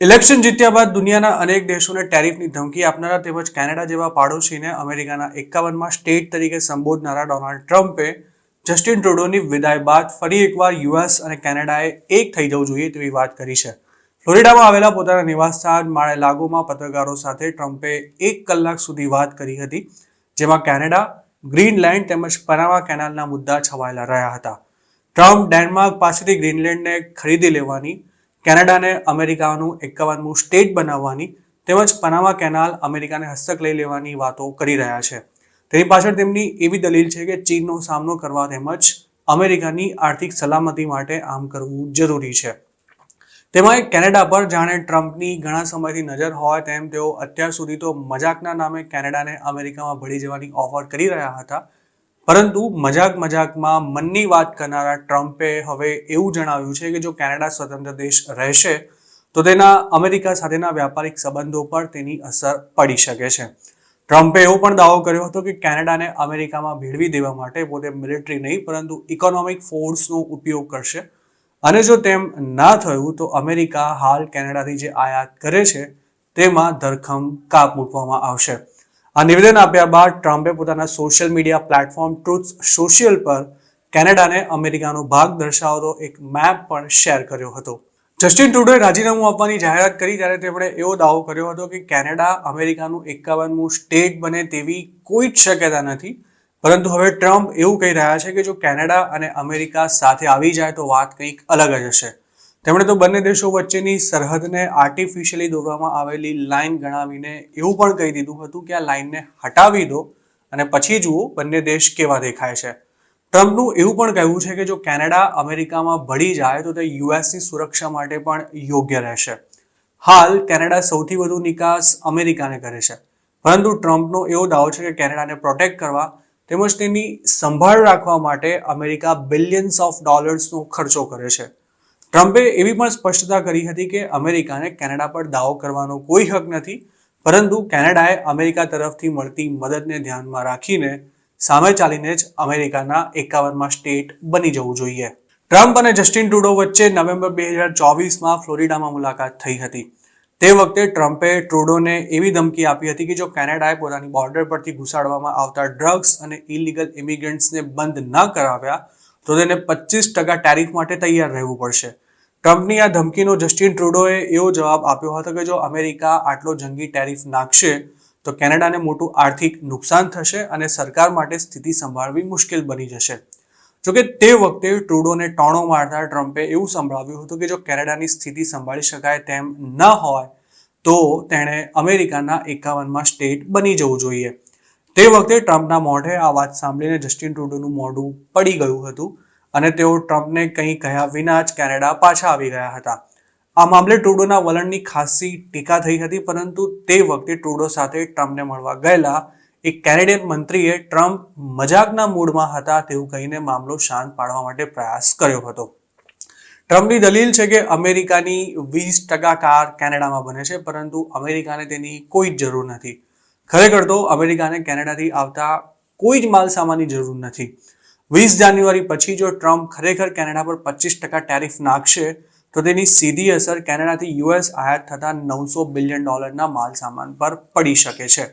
Election જીત્યા બાદ દુનિયાના અનેક દેશોને ટેરિફની ધમકી આપનારા તેમજ કેનેડા જેવા પાડોશીને અમેરિકાના 51માં સ્ટેટ તરીકે સંબોધનારા ડોનાલ્ડ ટ્રમ્પે જસ્ટિન ટ્રુડોની વિદાય બાદ ફરી એકવાર યુએસ અને કેનેડાએ એક થઈ જવું જોઈએ તેવી વાત કરી છે. ફ્લોરિડામાં આવેલા પોતાના નિવાસસ્થાન માર-એ-લાગોમાં પત્રકારો સાથે ટ્રમ્પે 1 કલાક સુધી વાત કરી હતી, જેમાં કેનેડા, ગ્રીનલેન્ડ તેમજ પનામા કેનાલના મુદ્દા છવાયેલા રહ્યા હતા. ટ્રમ્પ ડેનમાર્ક પાસેથી ગ્રીનલેન્ડને ખરીદી લેવાની, કેનેડાને અમેરિકાનું 51મું સ્ટેટ બનાવવાની તેમજ પનામા કેનાલ અમેરિકાને હસ્તક લઈ લેવાની વાતો કરી રહ્યા છે. તેની પાછળ તેમની એવી દલીલ છે કે ચીનનો સામનો કરવા તેમજ અમેરિકાની આર્થિક સલામતી માટે આમ કરવું જરૂરી છે. તેમાં કેનેડા પર જાણે ટ્રમ્પની ઘણા સમયથી નજર હોય તેમ તેઓ અત્યાર સુધી તો મજાકના નામે કેનેડાને અમેરિકામાં ભળી જવાની ઓફર કરી રહ્યા હતા, પરંતુ મજાકમાં મનની વાત કરનારા ટ્રમ્પે હવે એવું જણાવ્યું છે કે જો કેનેડા સ્વતંત્ર દેશ રહેશે તો તેના અમેરિકા સાથેના વ્યાપારિક સંબંધો પર તેની અસર પડી શકે છે. ટ્રમ્પે એવો પણ દાવો કર્યો હતો કે કેનેડાને અમેરિકામાં ભેળવી દેવા માટે પોતે મિલિટરી નહીં પરંતુ ઇકોનોમિક ફોર્સનો ઉપયોગ કરશે, અને જો તેમ ના થયું તો અમેરિકા હાલ કેનેડાથી જે આયાત કરે છે તેમાં ધરખમ કાપ મૂકવામાં આવશે. આ નિવેદન આપ્યા બાદ ટ્રમ્પે પોતાના social media platform truth social પર કેનેડાને અમેરિકાનો ભાગ દર્શાવતો એક મેપ પણ શેર કર્યો હતો. જસ્ટિન ટ્રુડોએ રાજીનામું આપવાની જાહેરાત કરી ત્યારે તેમણે એવો દાવો કર્યો હતો કે કેનેડા અમેરિકાનું 51મું સ્ટેટ બને તેવી કોઈ જ શક્યતા નથી, પરંતુ હવે ટ્રમ્પ એવું કહી રહ્યા છે કે જો કેનેડા અને અમેરિકા સાથે આવી જાય તો વાત કંઈક અલગ જ હશે. તેમણે તો બંને દેશો વચ્ચેની સરહદને આર્ટિફિશિયલી દોરવામાં આવેલી લાઇન ગણાવીને એવું પણ કહી દીધું હતું કે આ લાઇનને હટાવી દો અને પછી જુઓ બંને દેશ કેવા દેખાય છે. ટ્રમ્પનું એવું પણ કહેવું છે કે જો કેનેડા અમેરિકામાં ભળી જાય તો તે યુએસની સુરક્ષા માટે પણ યોગ્ય રહેશે. હાલ કેનેડા સૌથી વધુ નિકાસ અમેરિકાને કરે છે, પરંતુ ટ્રમ્પનો એવો દાવો છે કે કેનેડાને પ્રોટેક્ટ કરવા તેમજ તેની સંભાળ રાખવા માટે અમેરિકા બિલિયન્સ ઓફ ડોલર્સનો ખર્ચો કરે છે. ટ્રમ્પે એવી પણ સ્પષ્ટતા કરી હતી કે અમેરિકાને કેનેડા પર દાવો કરવાનો કોઈ હક નથી, પરંતુ કેનેડાએ અમેરિકા તરફથી મળતી મદદને ધ્યાનમાં રાખીને સામે ચાલીને જ અમેરિકાના 51માં સ્ટેટ બની જવું જોઈએ. ટ્રમ્પ અને જસ્ટિન ટ્રુડો વચ્ચે નવેમ્બર 2024માં ફ્લોરિડામાં મુલાકાત થઈ હતી. તે વખતે ટ્રમ્પે ટ્રુડોને એવી ધમકી આપી હતી કે જો કેનેડાએ પોતાની બોર્ડર પરથી ઘુસાડવામાં આવતા ડ્રગ્સ અને ઇલીગલ ઇમિગ્રન્ટ્સને બંધ ન કરાવ્યા તો તેને 25% ટેરિફ માટે તૈયાર રહેવું પડશે. ટ્રમ્પની આ ધમકીનો જસ્ટિન ટ્રુડોએ એવો જવાબ આપ્યો હતો કે જો અમેરિકા આટલો જંગી ટેરિફ નાખશે તો કેનેડાને મોટું આર્થિક નુકસાન થશે અને સરકાર માટે સ્થિતિ સંભાળવી મુશ્કેલ બની જશે. જોકે તે વખતે ટ્રુડોને ટોણો મારતા ટ્રમ્પે એવું સંભળાવ્યું હતું કે જો કેનેડાની સ્થિતિ સંભાળી શકાય તેમ ન હોય તો તેણે અમેરિકાના 51માં સ્ટેટ બની જવું જોઈએ. તે વખતે ટ્રમ્પના મોઢે આ વાત સાંભળીને જસ્ટિન ટ્રુડોનું મોઢું પડી ગયું હતું અને તેઓ ટ્રમ્પને કંઈ કહ્યા વિના જ કેનેડા પાછા આવી ગયા હતા. આ મામલે ટ્રુડોના વલણની ખાસી ટીકા થઈ હતી, પરંતુ તે વખતે ટ્રુડો સાથે ટ્રમ્પને મળવા ગયેલા એક કેનેડિયન મંત્રીએ ટ્રમ્પ મજાકના મૂડમાં હતા તેવું કહીને મામલો શાંત પાડવા માટે પ્રયાસ કર્યો હતો. ટ્રમ્પની દલીલ છે કે અમેરિકાની 20% કાર કેનેડામાં બને છે, પરંતુ અમેરિકાને તેની કોઈ જ જરૂર નથી. ખરેખર તો અમેરિકાને કેનેડાથી આવતા કોઈ જ માલ સામાનની જરૂર નથી. 20 જાન્યુઆરી પછી જો ટ્રમ્પ ખરેખર કેનેડા પર 25% ટેરિફ નાખશે તો તેની સીધી અસર કેનેડાથી યુએસ આયાત થતા $900 બિલિયન માલ સામાન પર પડી શકે છે.